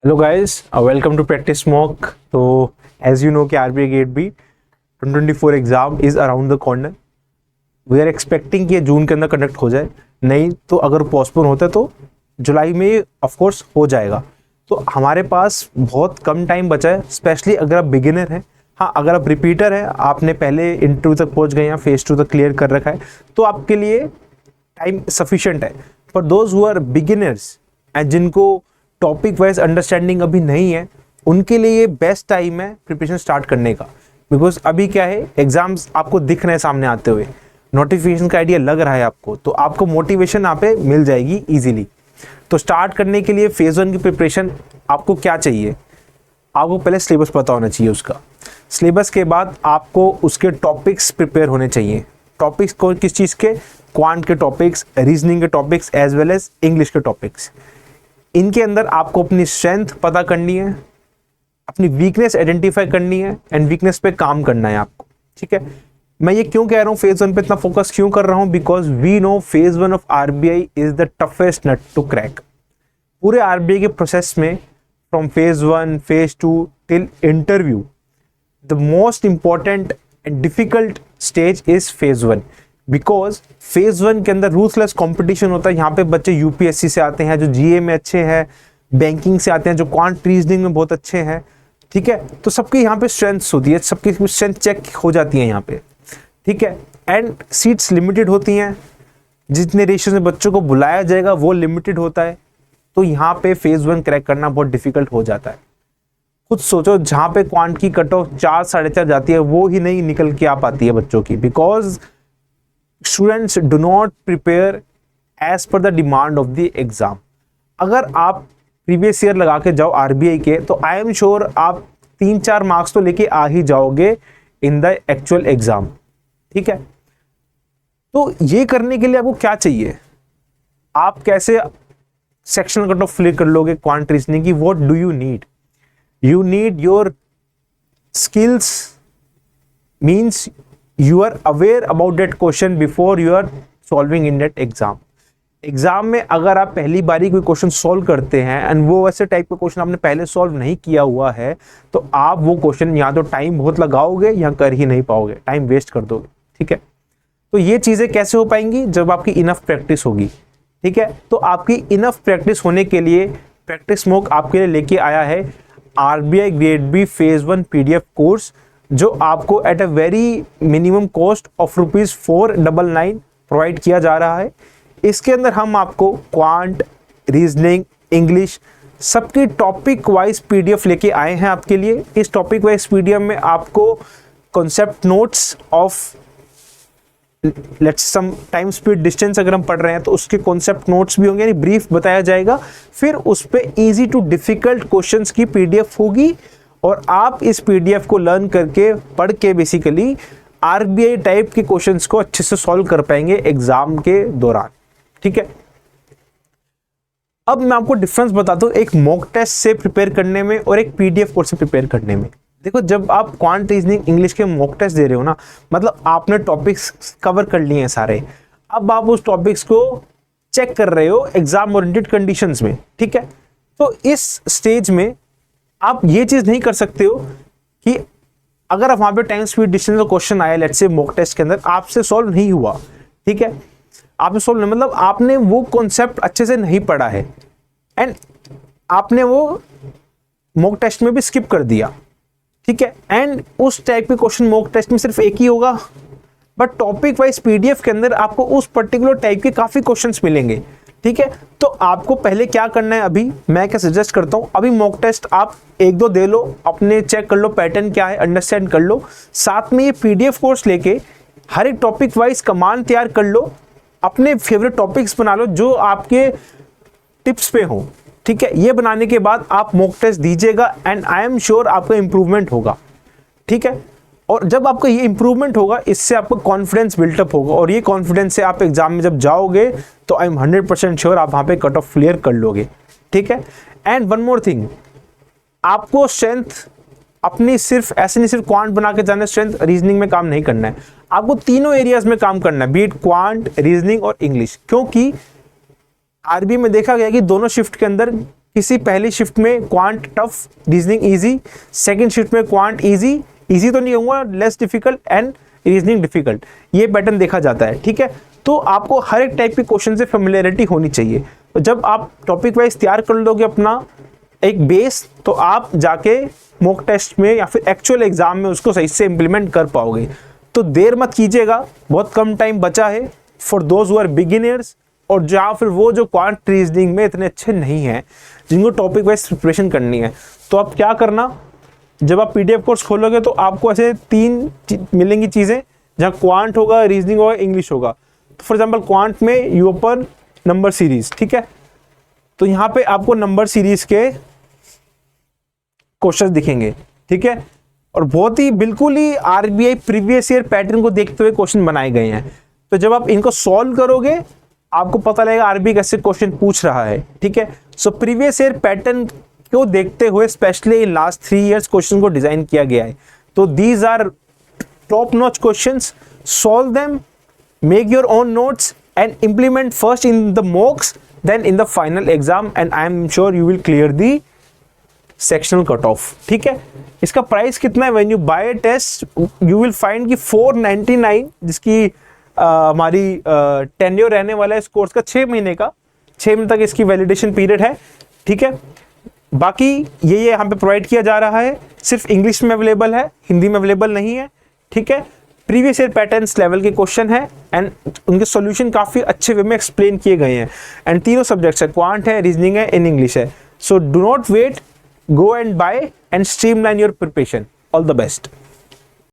Hello guys, welcome to practice mock. तो as you know कि RBI grade B 2024 exam is around the corner. We are expecting कि ये जून के अंदर conduct हो जाए, नहीं तो अगर पोस्टपोन होता है तो जुलाई में ऑफ कोर्स हो जाएगा। तो हमारे पास बहुत कम टाइम बचा है, स्पेशली अगर आप बिगिनर हैं। हाँ, अगर आप रिपीटर हैं, आपने पहले इंटरव्यू तक पहुंच गए हैं, फेज 2 तक क्लियर कर रखा है, तो आपके लिए टाइम सफिशिएंट है। For those who are beginners and जिनको टॉपिक वाइज अंडरस्टैंडिंग अभी नहीं है, उनके लिए ये बेस्ट टाइम है प्रिपरेशन स्टार्ट करने का। बिकॉज अभी क्या है, एग्जाम्स आपको दिख रहे हैं सामने आते हुए, नोटिफिकेशन का आइडिया लग रहा है आपको, तो आपको मोटिवेशन यहाँ पे मिल जाएगी इजीली। तो स्टार्ट करने के लिए फेज 1 की प्रिपरेशन आपको क्या चाहिए, आपको पहले सिलेबस पता होना चाहिए उसका। सिलेबस के बाद आपको उसके टॉपिक्स प्रिपेयर होने चाहिए। टॉपिक्स को किस चीज़ के, क्वांट के टॉपिक्स, रीजनिंग के topics as well as English के टॉपिक्स। इनके अंदर आपको अपनी स्ट्रेंथ पता करनी है, अपनी वीकनेस आइडेंटिफाई करनी है एंड वीकनेस पे काम करना है आपको। ठीक है, मैं ये क्यों कह रहा हूँ, फेज 1 पे इतना फोकस क्यों कर रहा हूँ, because we know phase 1 of RBI is the toughest nut to crack. पूरे आरबीआई के प्रोसेस में from phase 1, phase 2 till interview, the most important and difficult stage is phase 1। Because phase 1 के अंदर रूथलेस कंपटीशन होता है। यहाँ पे बच्चे यूपीएससी से आते हैं जो जीए में अच्छे हैं, बैंकिंग से आते हैं जो क्वांट रीजनिंग में बहुत अच्छे हैं। ठीक है, तो सबकी यहाँ पे स्ट्रेंथ्स होती है, सबकी स्ट्रेंथ चेक हो जाती है यहाँ पे। ठीक है, एंड सीट्स लिमिटेड होती हैं, जितने रेशियो से बच्चों को बुलाया जाएगा वो लिमिटेड होता है। तो यहाँ पे फेज 1 क्रैक करना बहुत डिफिकल्ट हो जाता है। खुद सोचो, जहाँ पे क्वांट की कट ऑफ 4 साढ़े 4 जाती है, वो ही नहीं निकल के आ पाती है बच्चों की, because students do not prepare as per the demand of the exam. अगर आप प्रीवियस ईयर लगा के जाओ आरबीआई के, तो आई एम श्योर आप 3-4 मार्क्स तो लेके आ ही जाओगे इन द एक्चुअल एग्जाम। ठीक है, तो ये करने के लिए आपको क्या चाहिए, आप कैसे सेक्शनल कट ऑफ क्लियर कर लोगे क्वांट रीजनिंग की, what do you need, you need your skills, means you are aware about that question before you are solving in that exam। Exam में अगर आप पहली बारी कोई क्वेश्चन सॉल्व करते हैं एंड वो वैसे टाइप का क्वेश्चन आपने पहले सॉल्व नहीं किया हुआ है, तो आप वो क्वेश्चन या तो टाइम बहुत लगाओगे या कर ही नहीं पाओगे, टाइम वेस्ट कर दोगे। ठीक है, तो ये चीजें कैसे हो पाएंगी, जब आपकी इनफ प्रैक्टिस होगी। ठीक है, तो आपकी इनफ प्रैक्टिस होने के लिए प्रैक्टिस मॉक आपके लिए लेके आया है RBI grade B phase 1 PDF course, जो आपको at a very minimum cost of ₹499 provide किया जा रहा है। इसके अंदर हम आपको क्वांट, रीजनिंग, इंग्लिश सबकी टॉपिक वाइज पीडीएफ लेके आए हैं आपके लिए। इस टॉपिक वाइज पीडीएफ में आपको concept notes of let's some time speed distance अगर हम पढ़ रहे हैं तो उसके कॉन्सेप्ट नोट्स भी होंगे, यानी ब्रीफ बताया जाएगा। फिर उस पे इजी टू डिफिकल्ट क्वेश्चंस की पीडीएफ होगी और आप इस पीडीएफ को लर्न करके पढ़ के बेसिकली आरबीआई टाइप के क्वेश्चंस को अच्छे से सॉल्व कर पाएंगे एग्जाम के दौरान। ठीक है, अब मैं आपको डिफरेंस बताता हूं एक मॉक टेस्ट से प्रिपेयर करने में और एक पीडीएफ कोर्स से प्रिपेयर करने में। देखो, जब आप क्वांट रीजनिंग इंग्लिश के मॉक टेस्ट दे रहे हो ना, मतलब आपने टॉपिक्स कवर कर लिए हैं सारे, अब आप उस टॉपिक्स को चेक कर रहे हो एग्जाम ओरिएंटेड कंडीशंस में। ठीक है, तो इस स्टेज में आप ये चीज नहीं कर सकते हो कि अगर आप वहां पे टाइम स्पीड डिस्टेंस का क्वेश्चन आया लेट्स से मॉक टेस्ट के अंदर, आपसे सॉल्व नहीं हुआ। ठीक है, आपने सॉल्व नहीं, मतलब आपने वो कॉन्सेप्ट अच्छे से नहीं पढ़ा है एंड आपने वो मॉक टेस्ट में भी स्किप कर दिया। ठीक है, एंड उस टाइप के क्वेश्चन मॉक टेस्ट में सिर्फ एक ही होगा, बट टॉपिक वाइज पीडीएफ के अंदर आपको उस पर्टिकुलर टाइप के काफी क्वेश्चंस मिलेंगे। ठीक है, तो आपको पहले क्या करना है, अभी मैं क्या सजेस्ट करता हूं, अभी मॉक टेस्ट आप 1-2 दे लो, अपने चेक कर लो पैटर्न क्या है, अंडरस्टैंड कर लो। साथ में ये पीडीएफ कोर्स लेके हर एक टॉपिक वाइज कमांड तैयार कर लो, अपने फेवरेट टॉपिक्स बना लो जो आपके टिप्स पे हो। ठीक है, ये बनाने के बाद आप मॉक टेस्ट दीजिएगा एंड आई एम श्योर आपका इंप्रूवमेंट होगा। ठीक है, और जब आपका ये इंप्रूवमेंट होगा, इससे आपको कॉन्फिडेंस बिल्टअप होगा और ये कॉन्फिडेंस से आप एग्जाम में जब जाओगे तो आई एम 100% श्योर आप वहां पे कट ऑफ क्लियर कर लोगे। ठीक है, एंड वन मोर थिंग, आपको स्ट्रेंथ अपनी सिर्फ ऐसे नहीं सिर्फ क्वांट बना के जाना, स्ट्रेंथ रीजनिंग में काम नहीं करना है, आपको तीनों एरियाज में काम करना है, बी इट क्वांट, रीजनिंग और इंग्लिश। क्योंकि आरबी में देखा गया कि दोनों शिफ्ट के अंदर किसी पहली शिफ्ट में quant tough, reasoning easy, second shift में क्वांट इजी, इजी तो नहीं कहूँगा, less difficult and reasoning difficult, ये पैटर्न देखा जाता है। ठीक है, तो आपको हर एक टाइप के क्वेश्चन से फेमिलियरिटी होनी चाहिए। तो जब आप टॉपिक वाइज तैयार कर लोगे अपना एक बेस, तो आप जाके मॉक टेस्ट में या फिर एक्चुअल एग्जाम में उसको सही से इम्प्लीमेंट कर पाओगे। तो देर मत कीजिएगा, बहुत कम टाइम बचा है for those who are beginners, और जहाँ फिर वो जो क्वांट रीजनिंग में इतने अच्छे नहीं हैं, जिनको टॉपिक वाइज प्रिपरेशन करनी है। तो आप क्या करना, जब आप पीडीएफ कोर्स खोलोगे तो आपको ऐसे 3 मिलेंगी चीज़ें, जहाँ क्वांट होगा, रीजनिंग होगा, इंग्लिश होगा। तो फॉर एग्जाम्पल क्वांट में यू ओपन नंबर सीरीज, ठीक है, तो यहाँ पे आपको नंबर सीरीज के क्वेश्चन दिखेंगे। ठीक है, और बहुत ही बिल्कुल ही आरबीआई प्रीवियस ईयर पैटर्न को देखते हुए क्वेश्चन बनाए गए हैं। तो जब आप इनको सॉल्व करोगे आपको पता लगेगा आरबीआई कैसे क्वेश्चन पूछ रहा है। ठीक है, सो प्रीवियस ईयर पैटर्न को देखते हुए specially in last 3 years question को डिजाइन किया गया है। तो these are top notch questions, solve them, make your own notes and implement first in the mocks, then in the final exam, and I am sure you will clear the sectional cutoff। ठीक है, इसका price कितना है? When you buy a test you will find कि 499, जिसकी हमारी tenure रहने वाला है इस कोर्स का 6 महीने का, 6 महीने तक इसकी वैलिडेशन पीरियड है। ठीक है, बाकी ये यहाँ पे प्रोवाइड किया जा रहा है, सिर्फ इंग्लिश में अवेलेबल है, हिंदी में अवेलेबल नहीं है। ठीक है, प्रीवियस ईयर पैटर्न्स लेवल के क्वेश्चन है एंड उनके सॉल्यूशन काफ़ी अच्छे वे में एक्सप्लेन किए गए हैं। एंड तीनों सब्जेक्ट्स है, क्वांट है, रीजनिंग है, इन इंग्लिश है। So do not wait, go and buy and streamline your preparation. All the best.